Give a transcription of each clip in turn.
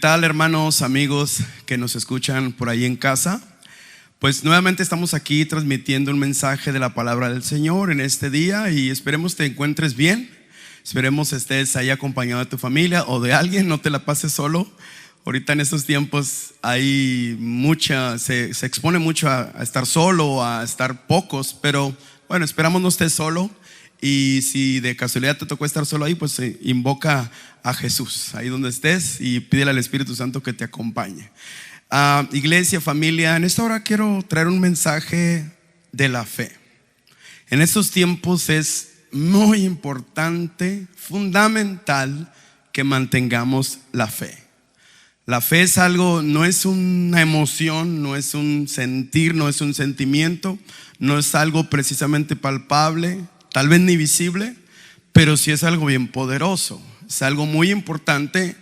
¿Qué tal, hermanos, amigos que nos escuchan por ahí en casa? Pues nuevamente estamos aquí transmitiendo un mensaje de la palabra del Señor en este día y esperemos te encuentres bien. Esperemos estés ahí acompañado de tu familia o de alguien, no te la pases solo. Ahorita en estos tiempos hay se expone mucho a estar solo, a estar pocos, pero bueno, esperamos no estés solo. Y si de casualidad te tocó estar solo ahí, pues invoca a Jesús ahí donde estés y pídele al Espíritu Santo que te acompañe. Iglesia, familia, en esta hora quiero traer un mensaje de la fe. En estos tiempos es muy importante, fundamental que mantengamos la fe. La fe es algo, no es una emoción, no es un sentir, no es un sentimiento, no es algo precisamente palpable, tal vez ni visible, pero sí es algo bien poderoso, es algo muy importante.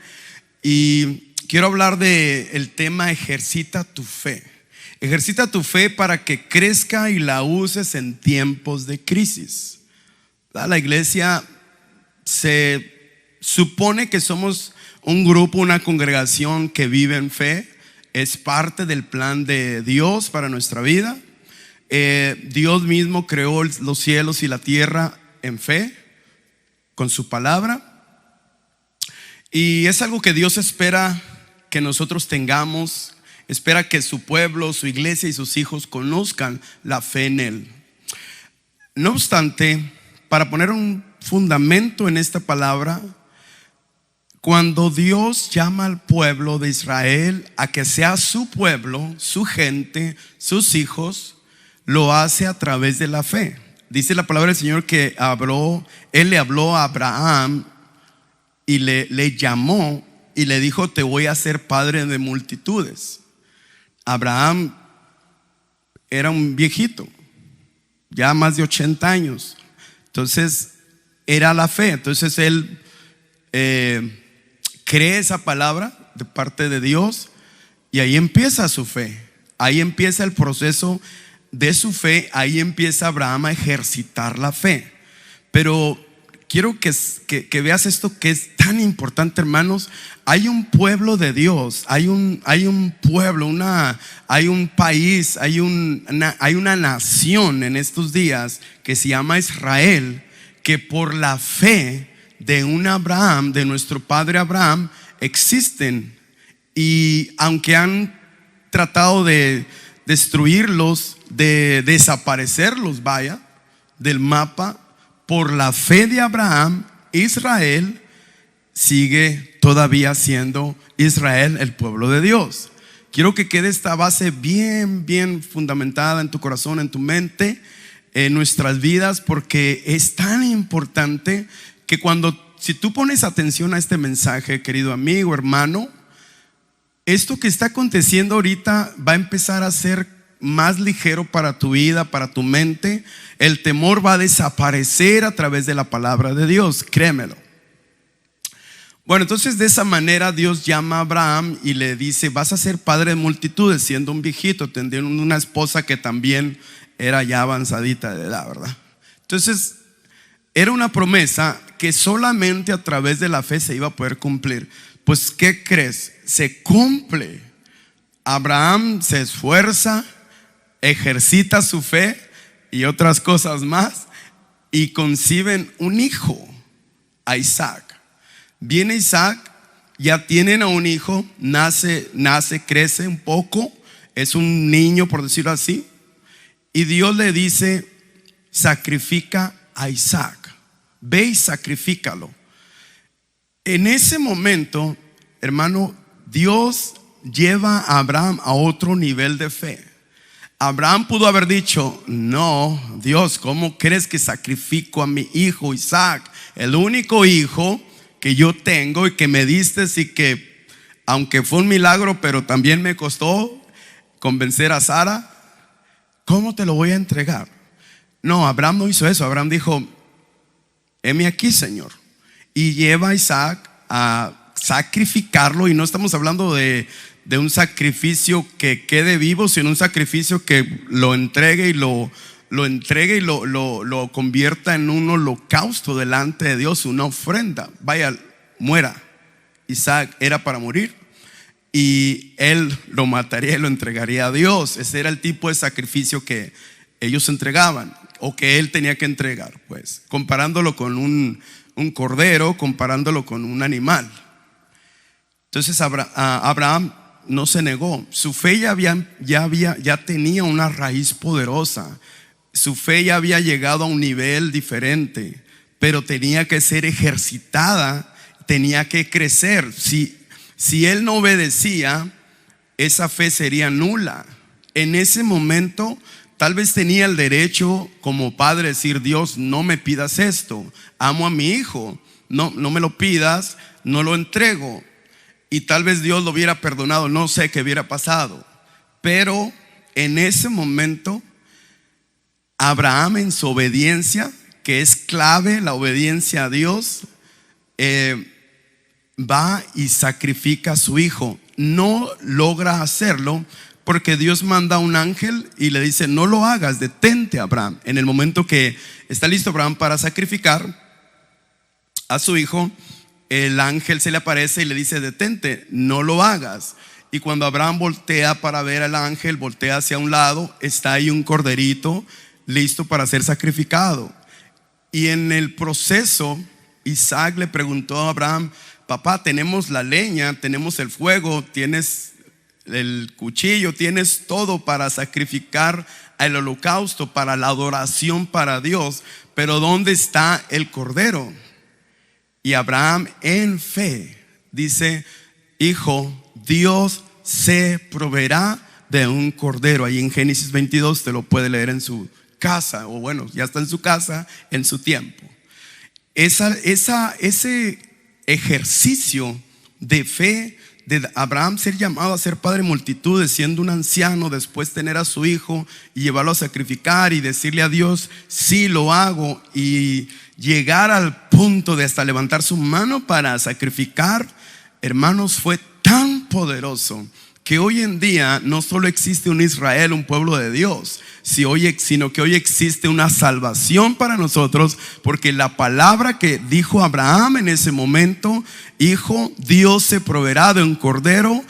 Y quiero hablar del tema ejercita tu fe. Ejercita tu fe para que crezca y la uses en tiempos de crisis. La iglesia se supone que somos un grupo, una congregación que vive en fe. Es parte del plan de Dios para nuestra vida. Dios mismo creó los cielos y la tierra en fe, con su palabra. Y es algo que Dios espera que nosotros tengamos. Espera que su pueblo, su iglesia y sus hijos conozcan la fe en Él. No obstante, para poner un fundamento en esta palabra, cuando Dios llama al pueblo de Israel a que sea su pueblo, su gente, sus hijos, lo hace a través de la fe. Dice la palabra del Señor que Él le habló a Abraham y le llamó y le dijo: te voy a hacer padre de multitudes. Abraham era un viejito, ya más de 80 años. Entonces era la fe. Entonces él cree esa palabra de parte de Dios y ahí empieza su fe. Ahí empieza el proceso de su fe. Ahí empieza Abraham a ejercitar la fe. Pero quiero que veas esto que es tan importante, hermanos. Hay un pueblo de Dios, hay un pueblo, hay un país, hay una nación en estos días que se llama Israel, que por la fe de un Abraham, de nuestro padre Abraham, existen. Y aunque han tratado de destruirlos, de desaparecerlos, del mapa, por la fe de Abraham, Israel sigue todavía siendo Israel, el pueblo de Dios. Quiero que quede esta base bien fundamentada en tu corazón, en tu mente, en nuestras vidas, porque es tan importante que si tú pones atención a este mensaje, querido amigo, hermano, esto que está aconteciendo ahorita va a empezar a ser más ligero para tu vida, para tu mente. El temor va a desaparecer a través de la palabra de Dios, créemelo. Bueno, entonces de esa manera Dios llama a Abraham y le dice: vas a ser padre de multitudes, siendo un viejito, teniendo una esposa que también era ya avanzadita de edad, ¿verdad? Entonces era una promesa que solamente a través de la fe se iba a poder cumplir. Pues ¿qué crees? Se cumple. Abraham se esfuerza, ejercita su fe y otras cosas más, y conciben un hijo, a Isaac. Viene Isaac, ya tienen a un hijo, nace, crece un poco, es un niño, por decirlo así, y Dios le dice: sacrifica a Isaac, ve y sacrifícalo. En ese momento, hermano, Dios lleva a Abraham a otro nivel de fe. Abraham pudo haber dicho: no, Dios, ¿cómo crees que sacrifico a mi hijo Isaac? El único hijo que yo tengo y que me diste, y que aunque fue un milagro, pero también me costó convencer a Sara, ¿cómo te lo voy a entregar? No, Abraham no hizo eso. Abraham dijo: heme aquí, Señor. Y lleva a Isaac a sacrificarlo. Y no estamos hablando de un sacrificio que quede vivo, sino un sacrificio que lo entregue y lo convierta en un holocausto delante de Dios, una ofrenda. Muera. Isaac era para morir. y él lo mataría y lo entregaría a Dios. Ese era el tipo de sacrificio que ellos entregaban, o que él tenía que entregar, pues, comparándolo con un cordero, comparándolo con un animal. Entonces Abraham no se negó. Su fe ya tenía una raíz poderosa. Su fe ya había llegado a un nivel diferente, pero tenía que ser ejercitada, tenía que crecer. Si él no obedecía, esa fe sería nula. En ese momento tal vez tenía el derecho como padre decir: Dios, no me pidas esto, amo a mi hijo, no me lo pidas, no lo entrego. Y tal vez Dios lo hubiera perdonado, no sé qué hubiera pasado. Pero en ese momento Abraham, en su obediencia, que es clave, la obediencia a Dios, va y sacrifica a su hijo. No logra hacerlo porque Dios manda a un ángel y le dice: no lo hagas, detente, Abraham. En el momento que está listo Abraham para sacrificar a su hijo, el ángel se le aparece y le dice: detente, no lo hagas. Y cuando Abraham voltea para ver al ángel, voltea hacia un lado, está ahí un corderito listo para ser sacrificado. Y en el proceso, Isaac le preguntó a Abraham: papá, tenemos la leña, tenemos el fuego, tienes el cuchillo, tienes todo para sacrificar el holocausto, para la adoración para Dios, pero ¿dónde está el cordero? Y Abraham, en fe, dice: hijo, Dios se proveerá de un cordero. Ahí en Génesis 22 te lo puede leer en su casa, o bueno, ya está en su casa, en su tiempo. Ese ejercicio de fe de Abraham, ser llamado a ser padre de multitudes, siendo un anciano, después tener a su hijo y llevarlo a sacrificar y decirle a Dios: sí, lo hago, y llegar al punto de hasta levantar su mano para sacrificar, hermanos, fue tan poderoso que hoy en día no solo existe un Israel, un pueblo de Dios, sino que hoy existe una salvación para nosotros, porque la palabra que dijo Abraham en ese momento: hijo, Dios se proveerá de un cordero,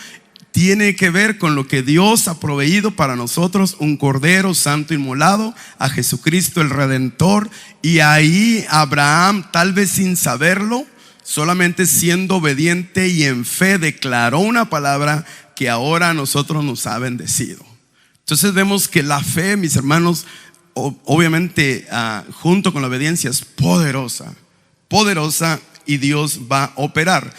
tiene que ver con lo que Dios ha proveído para nosotros: un cordero santo inmolado, a Jesucristo el Redentor. Y ahí Abraham, tal vez sin saberlo, solamente siendo obediente y en fe, declaró una palabra que ahora a nosotros nos ha bendecido. Entonces vemos que la fe, mis hermanos, obviamente junto con la obediencia, es poderosa, y Dios va a operar.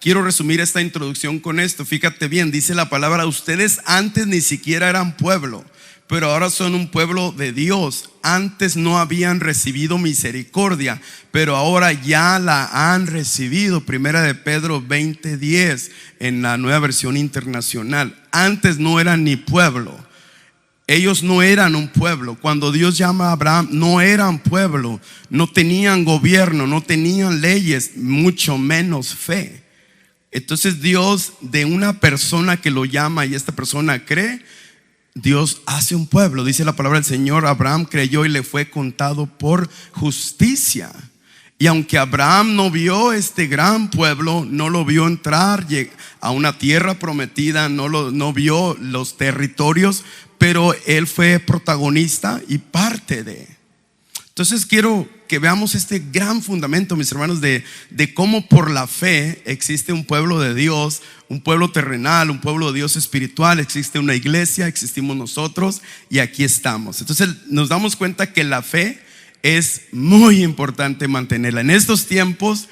Quiero resumir esta introducción con esto. Fíjate bien, dice la palabra: ustedes antes ni siquiera eran pueblo, pero ahora son un pueblo de Dios. Antes no habían recibido misericordia, pero ahora ya la han recibido. Primera de Pedro 20:10 en la Nueva Versión Internacional. Antes no eran ni pueblo. Ellos no eran un pueblo. Cuando Dios llama a Abraham, no eran pueblo, no tenían gobierno, no tenían leyes, mucho menos fe. Entonces Dios, de una persona que lo llama y esta persona cree, Dios hace un pueblo. Dice la palabra del Señor: Abraham creyó y le fue contado por justicia. Y aunque Abraham no vio este gran pueblo, no lo vio entrar a una tierra prometida, no vio los territorios, pero él fue protagonista y parte de. Entonces quiero que veamos este gran fundamento, mis hermanos, de cómo por la fe existe un pueblo de Dios, un pueblo terrenal, un pueblo de Dios espiritual. Existe una iglesia, existimos nosotros y aquí estamos. Entonces nos damos cuenta que la fe es muy importante mantenerla. En estos tiempos,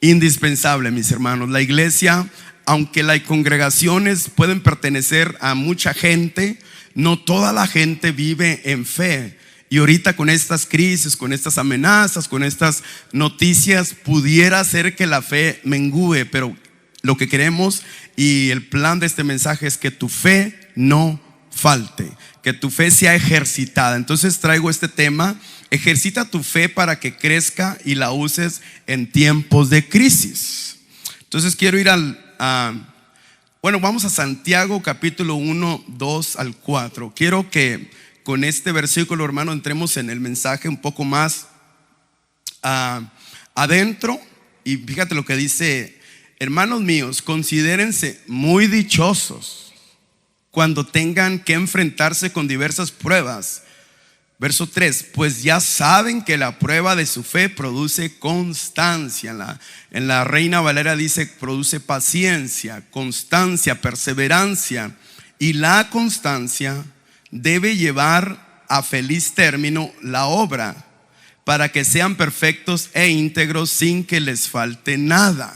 indispensable, mis hermanos. La iglesia, aunque las congregaciones pueden pertenecer a mucha gente, no toda la gente vive en fe. Y ahorita con estas crisis, con estas amenazas, con estas noticias, pudiera ser que la fe mengüe. Pero lo que queremos y el plan de este mensaje es que tu fe no falte, que tu fe sea ejercitada. Entonces traigo este tema: ejercita tu fe para que crezca y la uses en tiempos de crisis. Entonces quiero ir vamos a Santiago capítulo 1, 2 al 4. Quiero que con este versículo, hermano, entremos en el mensaje un poco más adentro. Y fíjate lo que dice Hermanos míos, considérense muy dichosos cuando tengan que enfrentarse con diversas pruebas. Verso 3, pues ya saben que la prueba de su fe produce constancia. En la Reina Valera dice produce paciencia, constancia, perseverancia. Y la constancia debe llevar a feliz término la obra, para que sean perfectos e íntegros sin que les falte nada.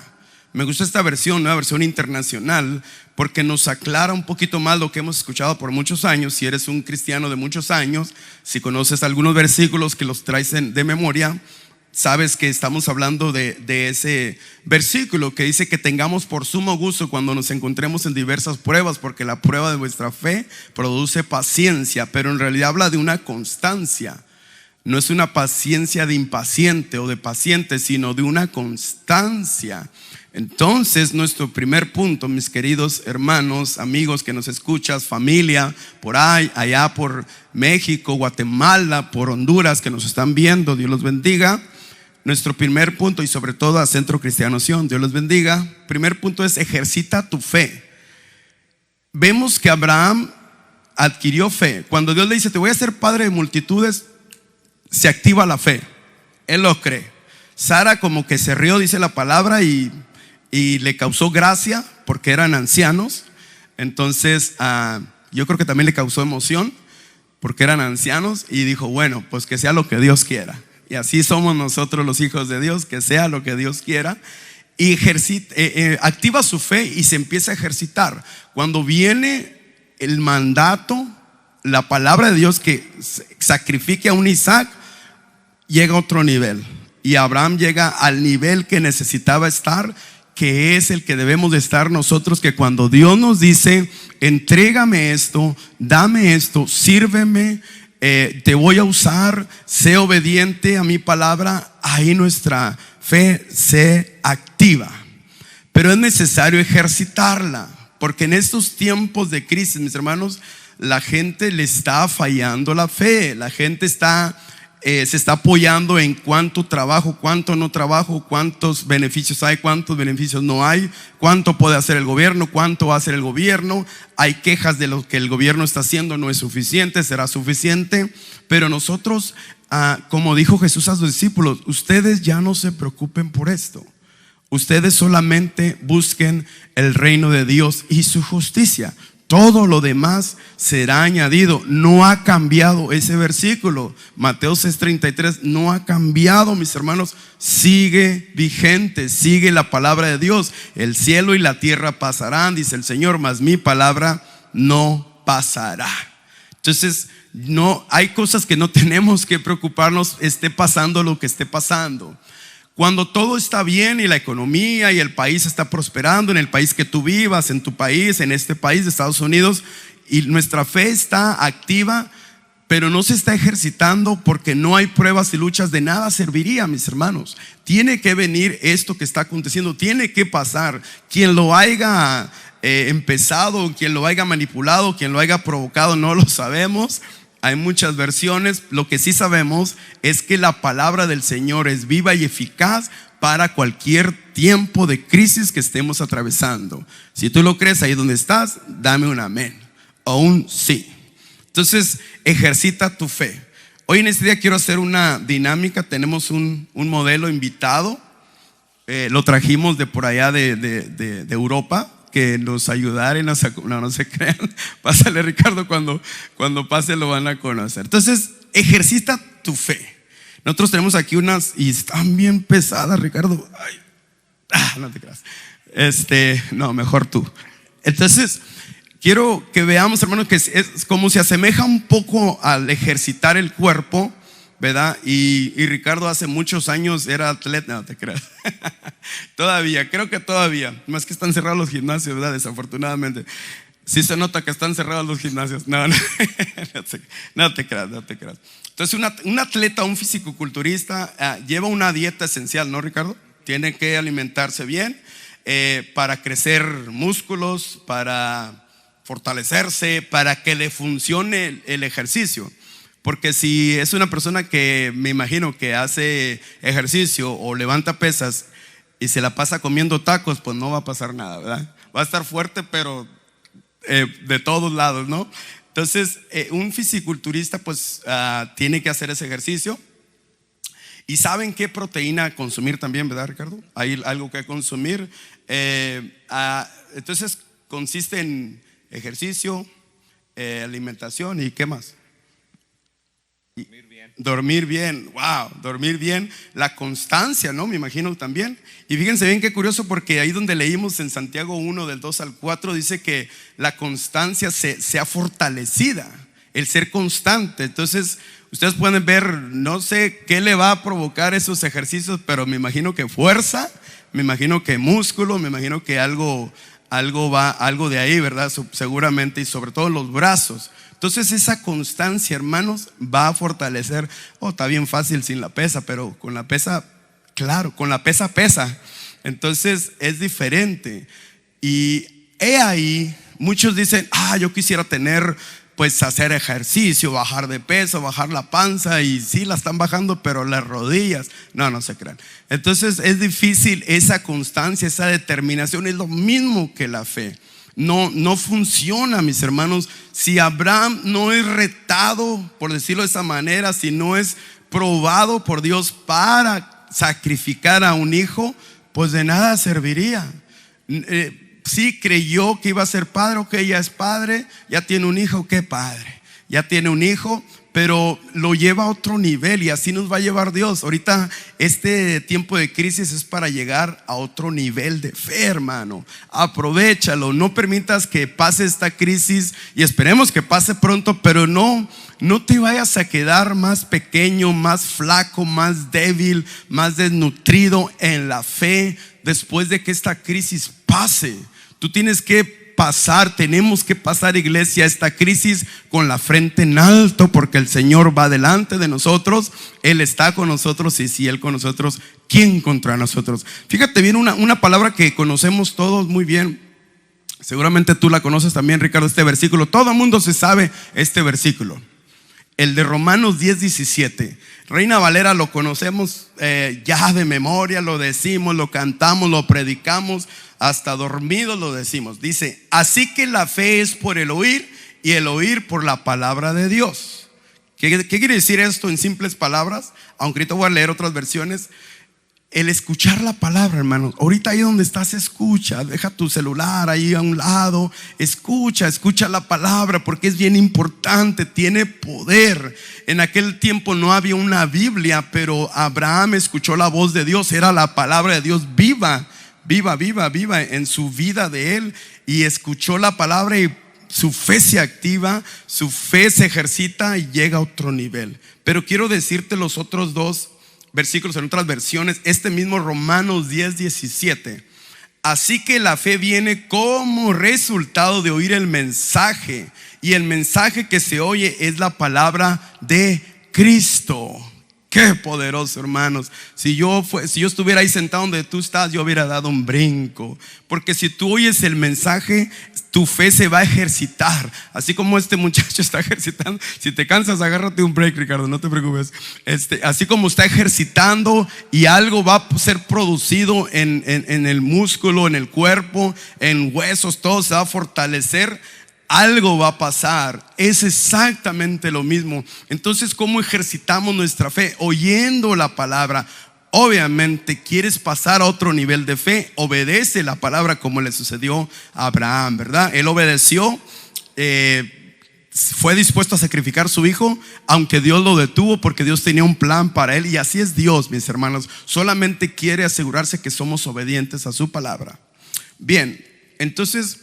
Me gusta esta versión, una versión internacional, porque nos aclara un poquito más lo que hemos escuchado por muchos años. Si eres un cristiano de muchos años, si conoces algunos versículos que los traes de memoria, sabes que estamos hablando de ese versículo que dice que tengamos por sumo gusto cuando nos encontremos en diversas pruebas, porque la prueba de vuestra fe produce paciencia, pero en realidad habla de una constancia. No es una paciencia de impaciente o de paciente, sino de una constancia. Entonces, nuestro primer punto, mis queridos hermanos, amigos que nos escuchas, familia, por ahí, allá por México, Guatemala, por Honduras, que nos están viendo, Dios los bendiga. Nuestro primer punto, y sobre todo a Centro Cristiano Sion, Dios los bendiga. Primer punto es: ejercita tu fe. Vemos que Abraham adquirió fe. Cuando Dios le dice, te voy a hacer padre de multitudes, se activa la fe. Él lo cree. Sara como que se rió, dice la palabra, y le causó gracia porque eran ancianos. Entonces yo creo que también le causó emoción porque eran ancianos, y dijo, bueno, pues que sea lo que Dios quiera. Y así somos nosotros los hijos de Dios, que sea lo que Dios quiera. Y activa su fe y se empieza a ejercitar. Cuando viene el mandato, la palabra de Dios que sacrifique a un Isaac, llega a otro nivel. Y Abraham llega al nivel que necesitaba estar, que es el que debemos de estar nosotros, que cuando Dios nos dice, entrégame esto, dame esto, sírveme, te voy a usar, sé obediente a mi palabra, ahí nuestra fe se activa. Pero es necesario ejercitarla, porque en estos tiempos de crisis, mis hermanos, la gente le está fallando la fe. La gente se está apoyando en cuánto trabajo, cuánto no trabajo, cuántos beneficios hay, cuántos beneficios no hay, cuánto puede hacer el gobierno, cuánto va a hacer el gobierno. Hay quejas de lo que el gobierno está haciendo, no es suficiente, será suficiente. Pero nosotros, como dijo Jesús a sus discípulos, ustedes ya no se preocupen por esto. Ustedes solamente busquen el reino de Dios y su justicia. Todo lo demás será añadido. No ha cambiado ese versículo. Mateo 6:33 no ha cambiado, mis hermanos. Sigue vigente, sigue la palabra de Dios. El cielo y la tierra pasarán, dice el Señor, mas mi palabra no pasará. Entonces, no hay cosas que no tenemos que preocuparnos, esté pasando lo que esté pasando. Cuando todo está bien y la economía y el país está prosperando, en el país que tú vivas, en tu país, en este país de Estados Unidos, y nuestra fe está activa, pero no se está ejercitando porque no hay pruebas y luchas, de nada serviría, mis hermanos. Tiene que venir esto que está aconteciendo, tiene que pasar. Quien lo haya empezado, quien lo haya manipulado, quien lo haya provocado, no lo sabemos. Hay muchas versiones. Lo que sí sabemos es que la palabra del Señor es viva y eficaz para cualquier tiempo de crisis que estemos atravesando. Si tú lo crees ahí donde estás, dame un amén o un sí. Entonces, ejercita tu fe. Hoy en este día quiero hacer una dinámica. Tenemos un modelo invitado. Lo trajimos de por allá de Europa, que nos ayudara y no se crean. Pásale, Ricardo, cuando pase lo van a conocer. Entonces, ejercita tu fe. Nosotros tenemos aquí unas y están bien pesadas, Ricardo. Ay, no te creas. No, mejor tú. Entonces, quiero que veamos, hermanos, que es como se asemeja un poco al ejercitar el cuerpo, ¿verdad? Y Ricardo hace muchos años era atleta, no te creas. Todavía, creo que todavía. Más que están cerrados los gimnasios, ¿verdad? Desafortunadamente. Sí se nota que están cerrados los gimnasios. No te creas. Entonces, un atleta, un fisicoculturista lleva una dieta esencial, ¿no, Ricardo? Tiene que alimentarse bien para crecer músculos, para fortalecerse, para que le funcione el ejercicio. Porque si es una persona que me imagino que hace ejercicio o levanta pesas y se la pasa comiendo tacos, pues no va a pasar nada, ¿verdad? Va a estar fuerte, pero de todos lados, ¿no? Entonces, un fisiculturista pues tiene que hacer ese ejercicio. ¿Y saben qué proteína consumir también, verdad, Ricardo? Hay algo que consumir. Entonces, consiste en ejercicio, alimentación y ¿qué más? Dormir bien, wow, dormir bien, la constancia, ¿no? Me imagino también. Y fíjense bien qué curioso, porque ahí donde leímos en Santiago 1 del 2 al 4 dice que la constancia sea fortalecida, el ser constante. Entonces ustedes pueden ver, no sé qué le va a provocar esos ejercicios, pero me imagino que fuerza, me imagino que músculo, me imagino que algo de ahí, ¿verdad? Seguramente, y sobre todo los brazos. Entonces esa constancia, hermanos, va a fortalecer. Está bien fácil sin la pesa, pero con la pesa, claro, con la pesa pesa. Entonces es diferente. Y he ahí, muchos dicen, yo quisiera pues hacer ejercicio, bajar de peso, bajar la panza. Y sí, la están bajando, pero las rodillas, no se crean. Entonces es difícil esa constancia, esa determinación. Es lo mismo que la fe. No funciona, mis hermanos. Si Abraham no es retado, por decirlo de esa manera, si no es probado por Dios para sacrificar a un hijo, pues de nada serviría. Sí creyó que iba a ser padre, ok, ya es padre, ya tiene un hijo, qué padre, ya tiene un hijo, pero lo lleva a otro nivel, y así nos va a llevar Dios. Ahorita este tiempo de crisis es para llegar a otro nivel de fe, hermano. Aprovéchalo, no permitas que pase esta crisis, y esperemos que pase pronto, pero no te vayas a quedar más pequeño, más flaco, más débil, más desnutrido en la fe después de que esta crisis pase. Tú tienes que tenemos que pasar, iglesia, esta crisis con la frente en alto, porque el Señor va delante de nosotros, Él está con nosotros, y si Él con nosotros, ¿quién contra nosotros? Fíjate bien, una palabra que conocemos todos muy bien, seguramente tú la conoces también, Ricardo, este versículo. Todo el mundo se sabe este versículo, el de Romanos 10:17. Reina Valera lo conocemos ya de memoria, lo decimos, lo cantamos, lo predicamos, hasta dormidos lo decimos. Dice: así que la fe es por el oír, y el oír por la palabra de Dios. ¿Qué quiere decir esto en simples palabras? Aunque ahorita voy a leer otras versiones. El escuchar la palabra, hermanos. Ahorita ahí donde estás, escucha. Deja tu celular ahí a un lado. Escucha la palabra, porque es bien importante, tiene poder. En aquel tiempo no había una Biblia, pero Abraham escuchó la voz de Dios. Era la palabra de Dios viva en su vida de él. Y escuchó la palabra, y su fe se activa, su fe se ejercita y llega a otro nivel. Pero quiero decirte los otros dos versículos en otras versiones. Este mismo Romanos 10:17. Así que la fe viene como resultado de oír el mensaje, y el mensaje que se oye es la palabra de Cristo. Qué poderoso, hermanos. Si yo estuviera ahí sentado donde tú estás, yo hubiera dado un brinco, porque si tú oyes el mensaje, tu fe se va a ejercitar, así como este muchacho está ejercitando. Si te cansas, agárrate un break, Ricardo, no te preocupes. Así como está ejercitando, y algo va a ser producido en el músculo, en el cuerpo, en huesos, todo se va a fortalecer. Algo va a pasar. Es exactamente lo mismo. Entonces, ¿cómo ejercitamos nuestra fe? Oyendo la palabra. Obviamente, quieres pasar a otro nivel de fe, obedece la palabra, como le sucedió a Abraham, ¿verdad? Él obedeció, fue dispuesto a sacrificar a su hijo, aunque Dios lo detuvo, porque Dios tenía un plan para él. Y así es Dios, mis hermanos. Solamente quiere asegurarse que somos obedientes a su palabra. Bien, entonces,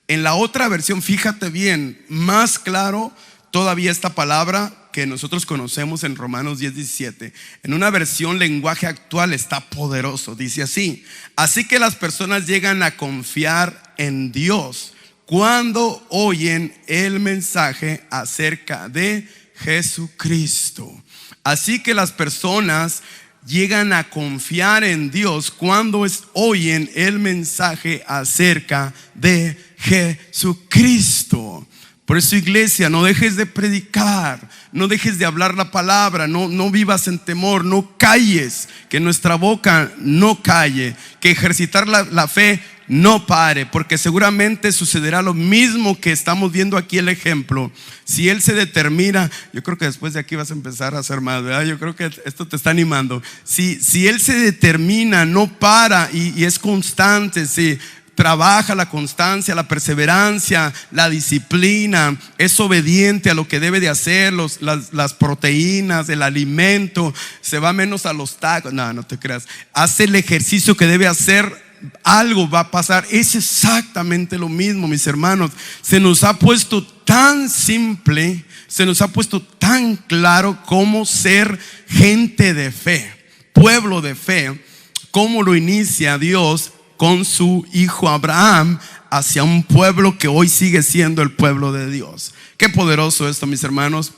en la otra versión, fíjate bien, más claro todavía esta palabra que nosotros conocemos en Romanos 10:17. En una versión lenguaje actual está poderoso. Dice así: así que las personas llegan a confiar en Dios cuando oyen el mensaje acerca de Jesucristo. Así que las personas llegan a confiar en Dios cuando oyen el mensaje acerca de Jesucristo. Por eso, iglesia, no dejes de predicar, no dejes de hablar la palabra, no vivas en temor, no calles, que nuestra boca no calle, que ejercitar la fe no pare, porque seguramente sucederá lo mismo que estamos viendo aquí el ejemplo. Si Él se determina, yo creo que después de aquí vas a empezar a hacer más, ¿verdad? Yo creo que esto te está animando. Si Él se determina, no para y es constante, sí. Trabaja la constancia, la perseverancia, la disciplina, es obediente a lo que debe de hacer, las proteínas, el alimento, se va menos a los tacos, no te creas, hace el ejercicio que debe hacer, algo va a pasar. Es exactamente lo mismo, mis hermanos. Se nos ha puesto tan simple, se nos ha puesto tan claro cómo ser gente de fe, pueblo de fe, cómo lo inicia Dios con su hijo Abraham hacia un pueblo que hoy sigue siendo el pueblo de Dios. Qué poderoso esto, mis hermanos.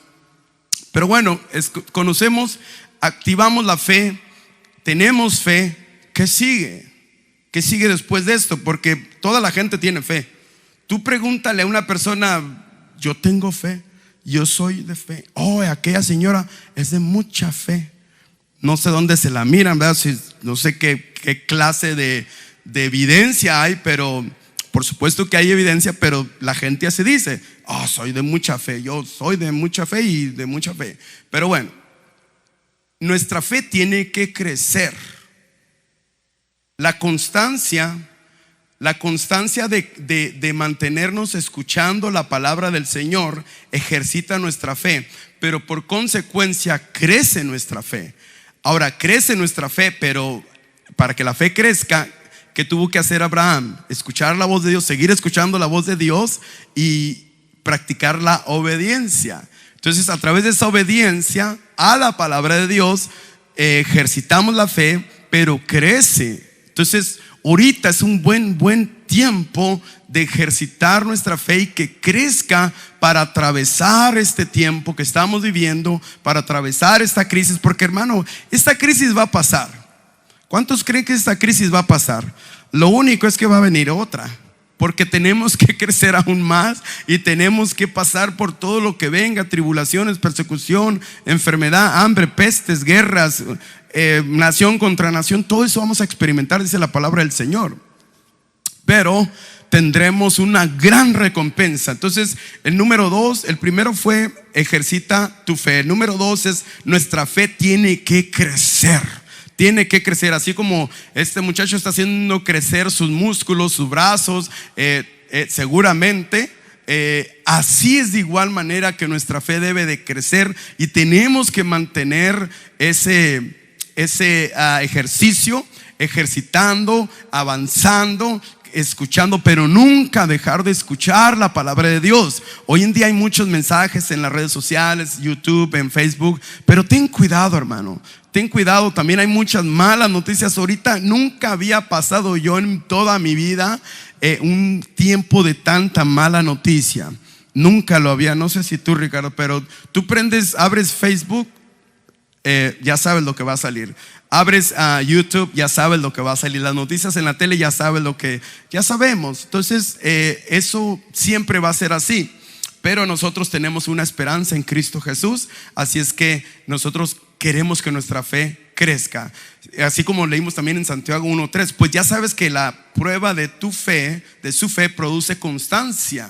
Pero bueno, conocemos, activamos la fe, tenemos fe. ¿Qué sigue? ¿Qué sigue después de esto? Porque toda la gente tiene fe. Tú pregúntale a una persona: yo tengo fe, yo soy de fe. Oh, aquella señora es de mucha fe. No sé dónde se la miran, ¿verdad? No sé qué clase de evidencia hay, pero por supuesto que hay evidencia, pero la gente así dice: soy de mucha fe, yo soy de mucha fe y de mucha fe. Pero bueno, nuestra fe tiene que crecer. La constancia de mantenernos escuchando la palabra del Señor ejercita nuestra fe, pero por consecuencia crece nuestra fe. Ahora, crece nuestra fe, pero para que la fe crezca, ¿qué tuvo que hacer Abraham? Escuchar la voz de Dios, seguir escuchando la voz de Dios y practicar la obediencia. Entonces, a través de esa obediencia a la palabra de Dios, ejercitamos la fe, pero crece. Entonces, ahorita es un buen tiempo de ejercitar nuestra fe y que crezca para atravesar este tiempo que estamos viviendo, para atravesar esta crisis. Porque, hermano, esta crisis va a pasar. ¿Cuántos creen que esta crisis va a pasar? Lo único es que va a venir otra, porque tenemos que crecer aún más y tenemos que pasar por todo lo que venga: tribulaciones, persecución, enfermedad, hambre, pestes, guerras, nación contra nación. Todo eso vamos a experimentar, dice la palabra del Señor, pero tendremos una gran recompensa. Entonces, el número 2, el primero fue: ejercita tu fe. El número 2 es: nuestra fe tiene que crecer. Tiene que crecer, así como este muchacho está haciendo crecer sus músculos, sus brazos, seguramente así es de igual manera que nuestra fe debe de crecer, y tenemos que mantener ese ejercicio, ejercitando, avanzando, escuchando, pero nunca dejar de escuchar la palabra de Dios. Hoy en día hay muchos mensajes en las redes sociales, YouTube, en Facebook, pero ten cuidado, hermano. Ten cuidado, también hay muchas malas noticias. Ahorita nunca había pasado yo en toda mi vida un tiempo de tanta mala noticia. Nunca lo había. No sé si tú, Ricardo, pero tú abres Facebook, ya sabes lo que va a salir. Abres YouTube, ya sabes lo que va a salir. Las noticias en la tele, ya sabes lo que ya sabemos. Entonces eso siempre va a ser así. Pero nosotros tenemos una esperanza en Cristo Jesús, así es que nosotros queremos que nuestra fe crezca. Así como leímos también en Santiago 1:3, pues ya sabes que la prueba de tu fe, de su fe, produce constancia,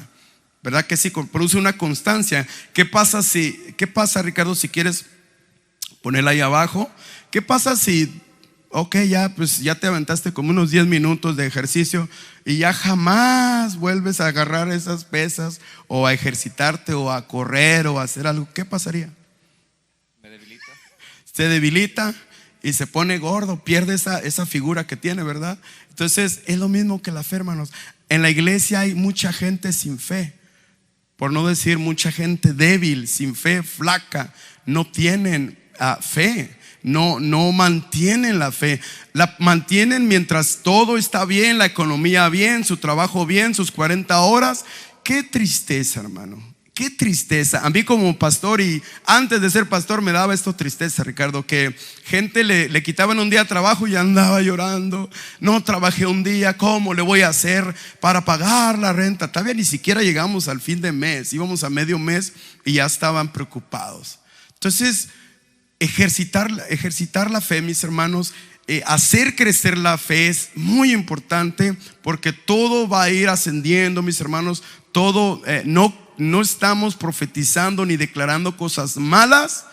¿verdad que sí? Produce una constancia. ¿Qué pasa, Ricardo, si quieres ponerla ahí abajo? ¿Qué pasa si pues ya te aventaste como unos 10 minutos de ejercicio y ya jamás vuelves a agarrar esas pesas o a ejercitarte o a correr o a hacer algo? ¿Qué pasaría? Se debilita y se pone gordo, pierde esa figura que tiene, ¿verdad? Entonces es lo mismo que la fe, hermanos. En la iglesia hay mucha gente sin fe, por no decir mucha gente débil, sin fe, flaca. No tienen fe. No mantienen la fe. La mantienen mientras todo está bien, la economía bien, su trabajo bien, sus 40 horas. Qué tristeza, hermano. qué tristeza. A mí como pastor, y antes de ser pastor, me daba esto tristeza, Ricardo, que gente le quitaban un día de trabajo y andaba llorando. No trabajé un día, ¿cómo le voy a hacer para pagar la renta? Todavía ni siquiera llegamos al fin de mes, íbamos a medio mes y ya estaban preocupados. Entonces, ejercitar la fe, mis hermanos, hacer crecer la fe es muy importante, porque todo va a ir ascendiendo, mis hermanos. Todo, no estamos profetizando ni declarando cosas malas,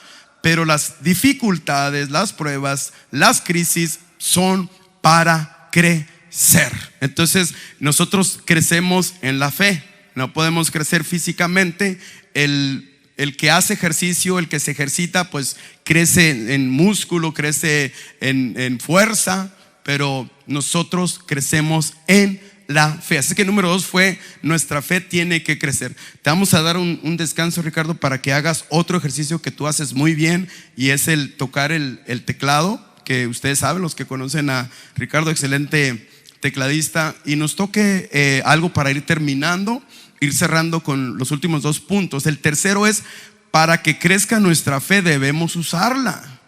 pero las dificultades, las pruebas, las crisis son para crecer. Entonces nosotros crecemos en la fe. No podemos crecer físicamente. El que hace ejercicio, el que se ejercita, pues crece en músculo, crece en fuerza, pero nosotros crecemos en la fe. Así que número 2 fue: nuestra fe tiene que crecer. Te vamos a dar un descanso, Ricardo, para que hagas otro ejercicio que tú haces muy bien, y es el tocar el teclado, que ustedes saben, los que conocen a Ricardo, excelente tecladista. Y nos toque algo para ir terminando, ir cerrando con los últimos 2 puntos. El tercero es: para que crezca nuestra fe debemos usarla.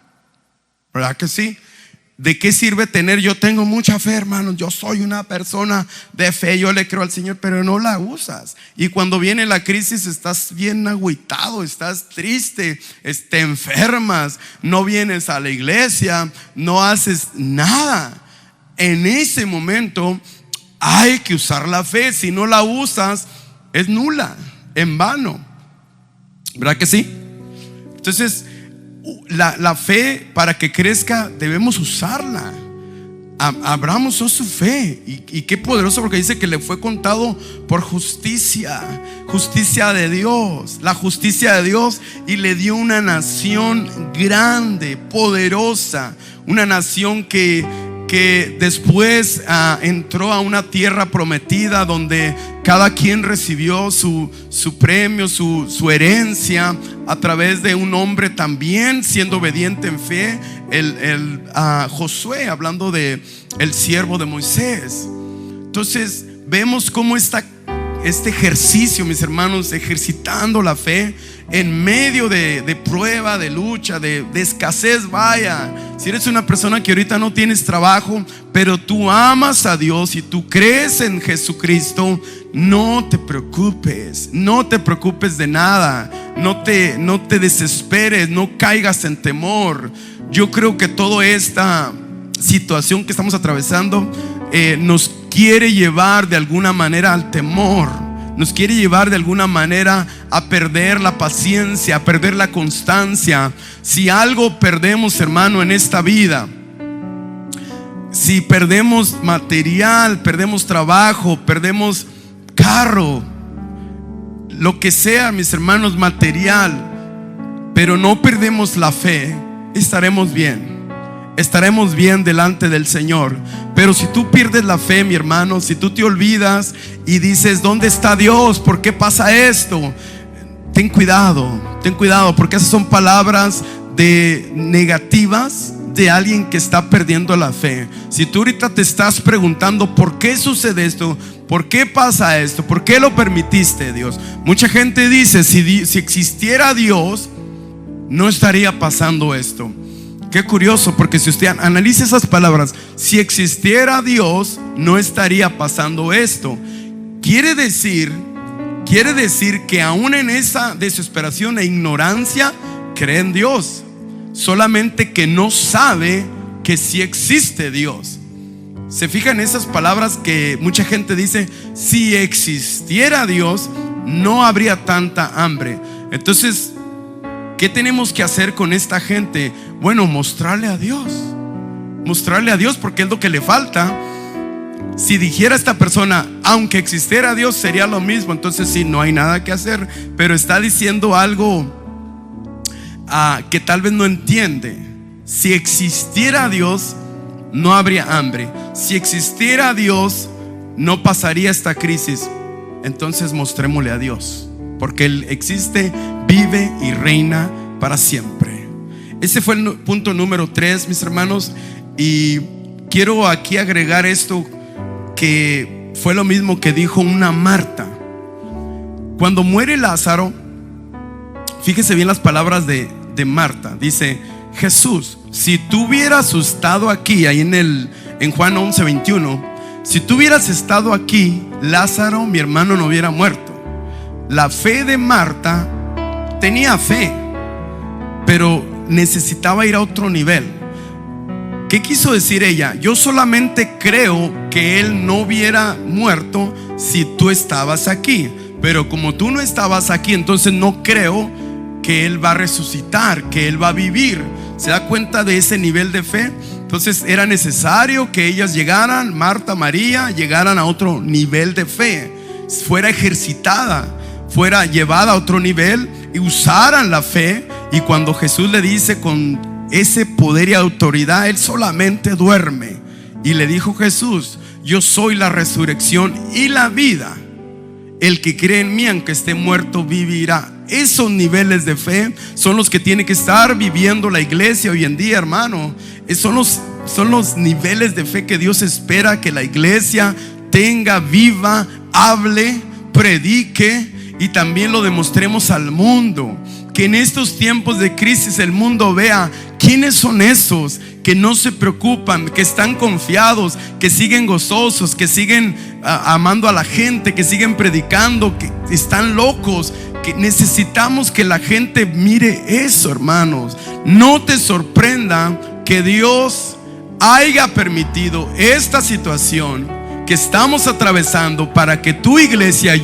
¿Verdad que sí? ¿De qué sirve tener? Yo tengo mucha fe, hermanos, yo soy una persona de fe, yo le creo al Señor, pero no la usas. Y cuando viene la crisis estás bien agüitado, estás triste, te enfermas, no vienes a la iglesia, no haces nada. En ese momento hay que usar la fe. Si no la usas, es nula, en vano. ¿Verdad que sí? Entonces, la fe, para que crezca, debemos usarla. Abraham usó su fe, y qué poderoso, porque dice que le fue contado por justicia de Dios, la justicia de Dios, y le dio una nación grande, poderosa, una nación que después entró a una tierra prometida, donde cada quien recibió su premio, su herencia, a través de un hombre también siendo obediente en fe, Josué, hablando de el siervo de Moisés. Entonces vemos cómo este ejercicio, mis hermanos, ejercitando la fe en medio de prueba, de lucha, de escasez. Vaya, si eres una persona que ahorita no tienes trabajo, pero tú amas a Dios y tú crees en Jesucristo, no te preocupes de nada. No te desesperes, no caigas en temor. Yo creo que toda esta situación que estamos atravesando nos quiere llevar de alguna manera al temor, nos quiere llevar de alguna manera a perder la paciencia, a perder la constancia. Si algo perdemos, hermano, en esta vida, si perdemos material, perdemos trabajo, perdemos carro, lo que sea, mis hermanos, material, pero no perdemos la fe, estaremos bien delante del Señor. Pero si tú pierdes la fe, mi hermano, si tú te olvidas y dices: ¿dónde está Dios? ¿Por qué pasa esto? Ten cuidado, porque esas son palabras negativas de alguien que está perdiendo la fe. Si tú ahorita te estás preguntando: ¿por qué sucede esto? ¿Por qué pasa esto? ¿Por qué lo permitiste, Dios? Mucha gente dice: si existiera Dios, no estaría pasando esto. Qué curioso, porque si usted analiza esas palabras, si existiera Dios, no estaría pasando esto. Quiere decir que aún en esa desesperación e ignorancia, cree en Dios, solamente que no sabe que sí existe Dios. Se fijan esas palabras que mucha gente dice: si existiera Dios, no habría tanta hambre. Entonces, ¿qué tenemos que hacer con esta gente? Bueno, mostrarle a Dios, porque es lo que le falta. Si dijera esta persona: aunque existiera Dios, sería lo mismo, entonces sí, no hay nada que hacer. Pero está diciendo algo que tal vez no entiende. Si existiera Dios, no habría hambre. Si existiera Dios, no pasaría esta crisis. Entonces mostrémosle a Dios, porque Él existe, vive y reina para siempre. Ese fue el punto número 3, mis hermanos. Y quiero aquí agregar esto, que fue lo mismo que dijo una Marta. Cuando muere Lázaro, fíjese bien las palabras de Marta. Dice: Jesús, si tú hubieras estado aquí, ahí en Juan 11:21, si tú hubieras estado aquí, Lázaro, mi hermano, no hubiera muerto. La fe de Marta tenía fe, pero necesitaba ir a otro nivel. ¿Qué quiso decir ella? Yo solamente creo que él no hubiera muerto si tú estabas aquí, pero como tú no estabas aquí, entonces no creo que él va a resucitar, que él va a vivir. ¿Se da cuenta de ese nivel de fe? Entonces era necesario que ellas llegaran, Marta, María, llegaran a otro nivel de fe, fuera ejercitada, fuera llevada a otro nivel y usaran la fe. Y cuando Jesús le dice con ese poder y autoridad, él solamente duerme. Y le dijo Jesús: yo soy la resurrección y la vida. El que cree en mí, aunque esté muerto, vivirá. Esos niveles de fe son los que tiene que estar viviendo la iglesia hoy en día, hermano. Son los niveles de fe que Dios espera que la iglesia tenga, viva, hable, predique y también lo demostremos al mundo. Que en estos tiempos de crisis el mundo vea quiénes son esos que no se preocupan, que están confiados, que siguen gozosos, que siguen amando a la gente, que siguen predicando, que están locos. Que necesitamos que la gente mire eso, hermanos. No te sorprenda que Dios haya permitido esta situación que estamos atravesando para que tu iglesia,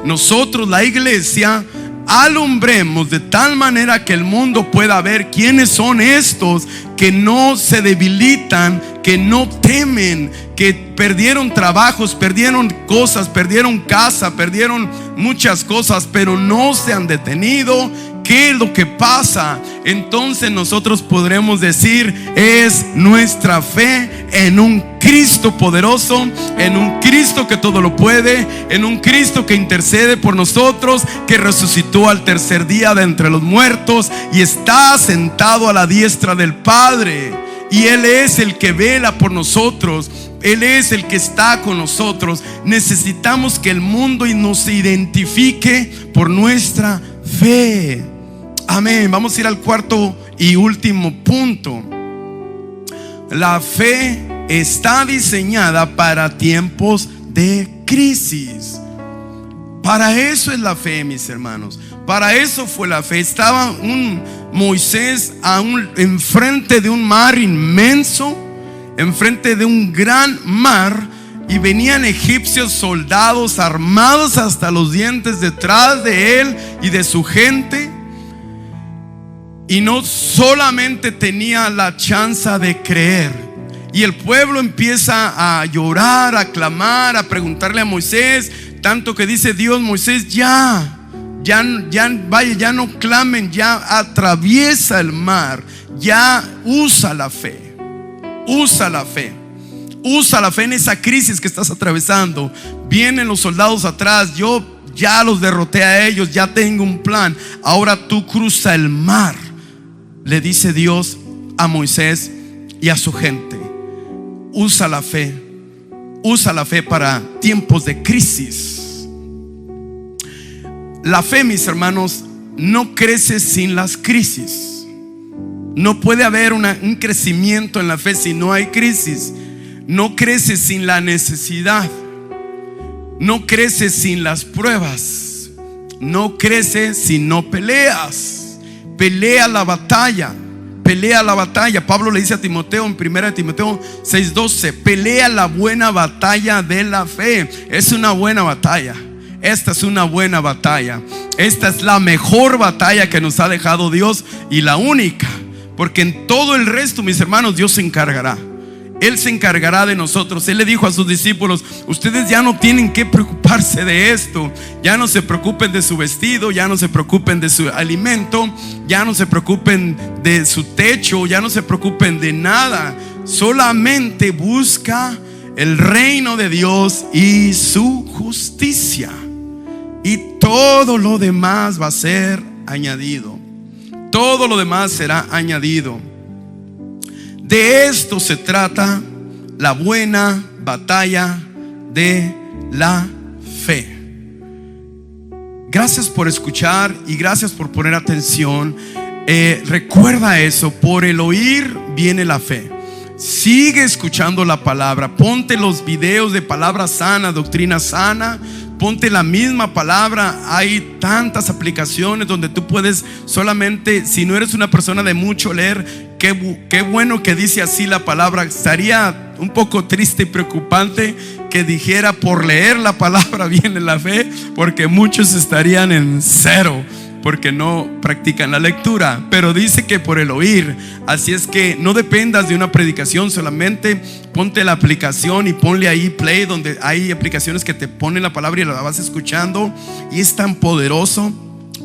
nosotros, la iglesia, alumbremos de tal manera que el mundo pueda ver quiénes son estos que no se debilitan, que no temen, que perdieron trabajos, perdieron cosas, perdieron casa, perdieron muchas cosas, pero no se han detenido. ¿Qué es lo que pasa? Entonces nosotros podremos decir: es nuestra fe en un Cristo poderoso, en un Cristo que todo lo puede, en un Cristo que intercede por nosotros, que resucitó al tercer día de entre los muertos y está sentado a la diestra del Padre. Y Él es el que vela por nosotros, Él es el que está con nosotros. Necesitamos que el mundo nos identifique por nuestra fe. Amén. Vamos a ir al cuarto y último punto. La fe está diseñada para tiempos de crisis. Para eso es la fe, mis hermanos. Para eso fue la fe. Estaba Moisés enfrente de un mar inmenso, enfrente de un gran mar, y venían egipcios soldados armados hasta los dientes detrás de él y de su gente. Y no solamente tenía la chance de creer. Y el pueblo empieza a llorar, a clamar, a preguntarle a Moisés, tanto que dice Dios: Moisés, ya no clamen, ya atraviesa el mar, ya usa la fe. Usa la fe. Usa la fe en esa crisis que estás atravesando. Vienen los soldados atrás, yo ya los derroté a ellos, ya tengo un plan. Ahora tú cruza el mar, le dice Dios a Moisés y a su gente. Usa la fe. Usa la fe para tiempos de crisis. La fe, mis hermanos, no crece sin las crisis. No puede haber un crecimiento en la fe si no hay crisis. No crece sin la necesidad. No crece sin las pruebas. No crece si no peleas. Pelea la batalla. Pelea la batalla. Pablo le dice a Timoteo en 1 Timoteo 6:12: pelea la buena batalla de la fe. Es una buena batalla. Esta es una buena batalla. Esta es la mejor batalla que nos ha dejado Dios y la única. Porque en todo el resto, mis hermanos, Dios se encargará. Él se encargará de nosotros. Él le dijo a sus discípulos: ustedes ya no tienen que preocuparse de esto. Ya no se preocupen de su vestido, ya no se preocupen de su alimento, ya no se preocupen de su techo, ya no se preocupen de nada. Solamente busca el reino de Dios y su justicia, y todo lo demás va a ser añadido. Todo lo demás será añadido. De esto se trata la buena batalla de la fe. Gracias por escuchar y gracias por poner atención. Recuerda eso, por el oír viene la fe. Sigue escuchando la palabra. Ponte los videos de palabra sana, doctrina sana. Ponte la misma palabra. Hay tantas aplicaciones donde tú puedes solamente, si no eres una persona de mucho leer, qué bueno que dice así la palabra. Estaría un poco triste y preocupante que dijera por leer la palabra viene la fe, porque muchos estarían en cero porque no practican la lectura. Pero dice que por el oír. Así es que no dependas de una predicación, solamente ponte la aplicación y ponle ahí play, donde hay aplicaciones que te ponen la palabra y la vas escuchando. Y es tan poderoso,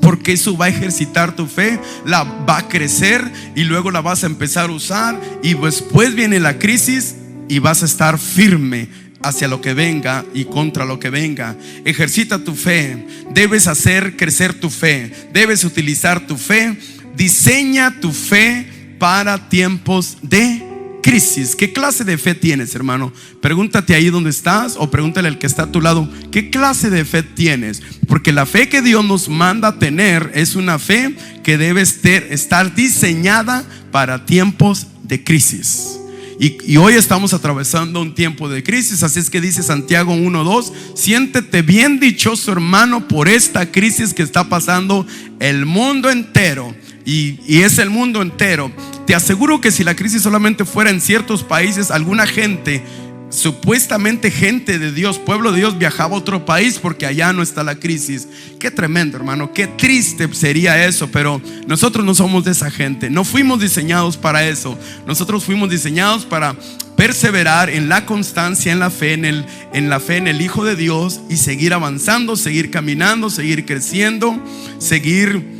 porque eso va a ejercitar tu fe, la va a crecer y luego la vas a empezar a usar. Y después viene la crisis y vas a estar firme hacia lo que venga y contra lo que venga. Ejercita tu fe. Debes hacer crecer tu fe. Debes utilizar tu fe. Diseña tu fe para tiempos de crisis. ¿Qué clase de fe tienes, hermano? Pregúntate ahí donde estás, o pregúntale al que está a tu lado: ¿qué clase de fe tienes? Porque la fe que Dios nos manda a tener es una fe que debe estar diseñada para tiempos de crisis. Y hoy estamos atravesando un tiempo de crisis. Así es que dice Santiago 1:2: siéntete bien dichoso, hermano, por esta crisis que está pasando el mundo entero. Y es el mundo entero. Te aseguro que si la crisis solamente fuera en ciertos países, alguna gente, supuestamente gente de Dios, pueblo de Dios, viajaba a otro país porque allá no está la crisis. Qué tremendo, hermano, qué triste sería eso. Pero nosotros no somos de esa gente. No fuimos diseñados para eso. Nosotros fuimos diseñados para perseverar en la constancia, en la fe, en el Hijo de Dios, y seguir avanzando, seguir caminando, seguir creciendo, seguir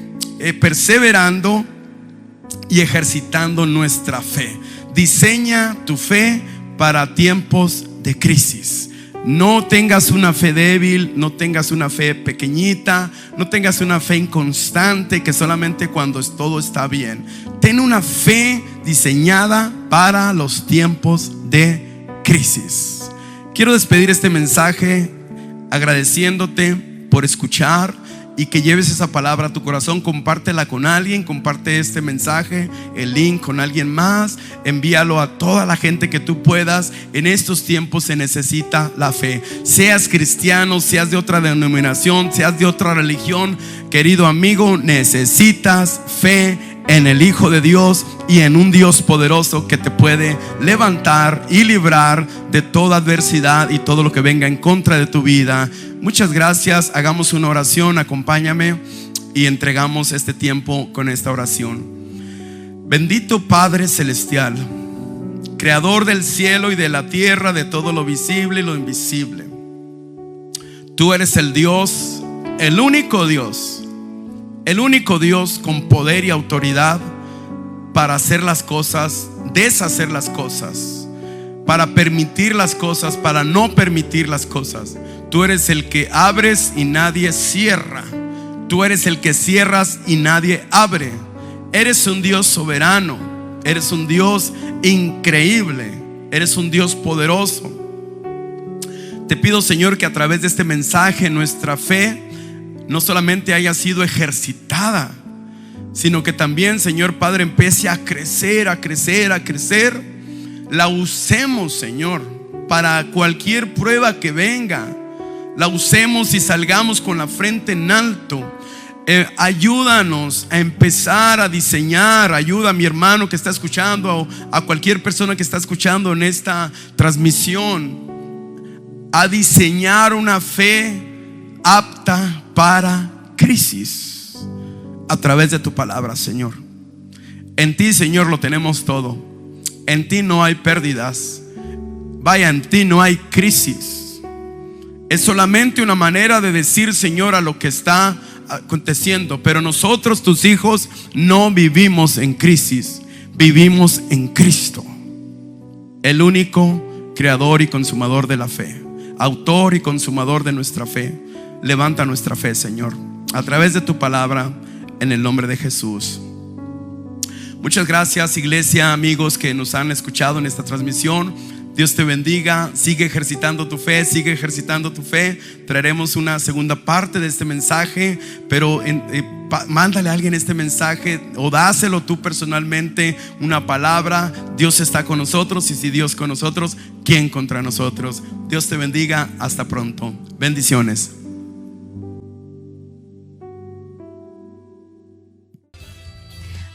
perseverando y ejercitando nuestra fe. Diseña tu fe para tiempos de crisis. No tengas una fe débil, no tengas una fe pequeñita, no tengas una fe inconstante que solamente cuando todo está bien. Ten una fe diseñada para los tiempos de crisis. Quiero despedir este mensaje agradeciéndote por escuchar y que lleves esa palabra a tu corazón. Compártela con alguien, comparte este mensaje, el link, con alguien más. Envíalo a toda la gente que tú puedas. En estos tiempos se necesita la fe. Seas cristiano, seas de otra denominación, seas de otra religión, querido amigo, necesitas fe en el Hijo de Dios y en un Dios poderoso que te puede levantar y librar de toda adversidad y todo lo que venga en contra de tu vida. Muchas gracias. Hagamos una oración, acompáñame y entregamos este tiempo con esta oración. Bendito Padre Celestial, Creador del cielo y de la tierra, de todo lo visible y lo invisible. Tú eres el Dios, el único Dios con poder y autoridad para hacer las cosas, deshacer las cosas, para permitir las cosas, para no permitir las cosas. Tú eres el que abres y nadie cierra. Tú eres el que cierras y nadie abre. Eres un Dios soberano. Eres un Dios increíble. Eres un Dios poderoso. Te pido, Señor, que a través de este mensaje nuestra fe no solamente haya sido ejercitada, sino que también, Señor Padre, empiece a crecer, a crecer, a crecer. La usemos, Señor, para cualquier prueba que venga. La usemos y salgamos con la frente en alto. Ayúdanos a empezar a diseñar. Ayuda a mi hermano que está escuchando, o a cualquier persona que está escuchando en esta transmisión, a diseñar una fe apta para crisis a través de tu palabra, Señor. En ti, Señor, lo tenemos todo. En ti no hay pérdidas. Vaya, en ti no hay crisis. Es solamente una manera de decir, Señor, a lo que está aconteciendo. Pero nosotros, tus hijos, no vivimos en crisis. Vivimos en Cristo, el único creador y consumador de la fe, autor y consumador de nuestra fe. Levanta nuestra fe, Señor, a través de tu palabra, en el nombre de Jesús. Muchas gracias, iglesia, amigos que nos han escuchado en esta transmisión. Dios te bendiga, sigue ejercitando tu fe, sigue ejercitando tu fe. Traeremos una segunda parte de este mensaje, pero mándale a alguien este mensaje o dáselo tú personalmente, una palabra. Dios está con nosotros, y si Dios con nosotros, ¿quién contra nosotros? Dios te bendiga, hasta pronto. Bendiciones.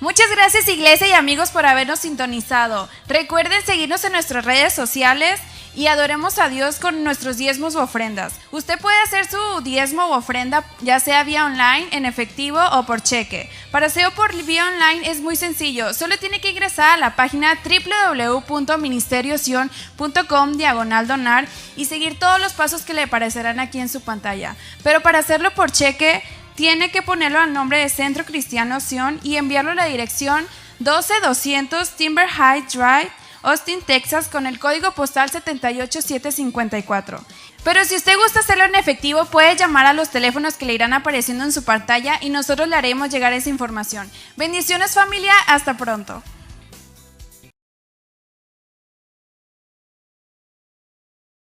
Muchas gracias, iglesia y amigos, por habernos sintonizado. Recuerden seguirnos en nuestras redes sociales y adoremos a Dios con nuestros diezmos u ofrendas. Usted puede hacer su diezmo u ofrenda ya sea vía online, en efectivo o por cheque. Para hacerlo por vía online es muy sencillo. Solo tiene que ingresar a la página www.ministeriosion.com/donar y seguir todos los pasos que le aparecerán aquí en su pantalla. Pero para hacerlo por cheque, tiene que ponerlo al nombre de Centro Cristiano Sion y enviarlo a la dirección 12200 Timber Heights Drive, Austin, Texas, con el código postal 78754. Pero si usted gusta hacerlo en efectivo, puede llamar a los teléfonos que le irán apareciendo en su pantalla y nosotros le haremos llegar esa información. Bendiciones, familia, hasta pronto.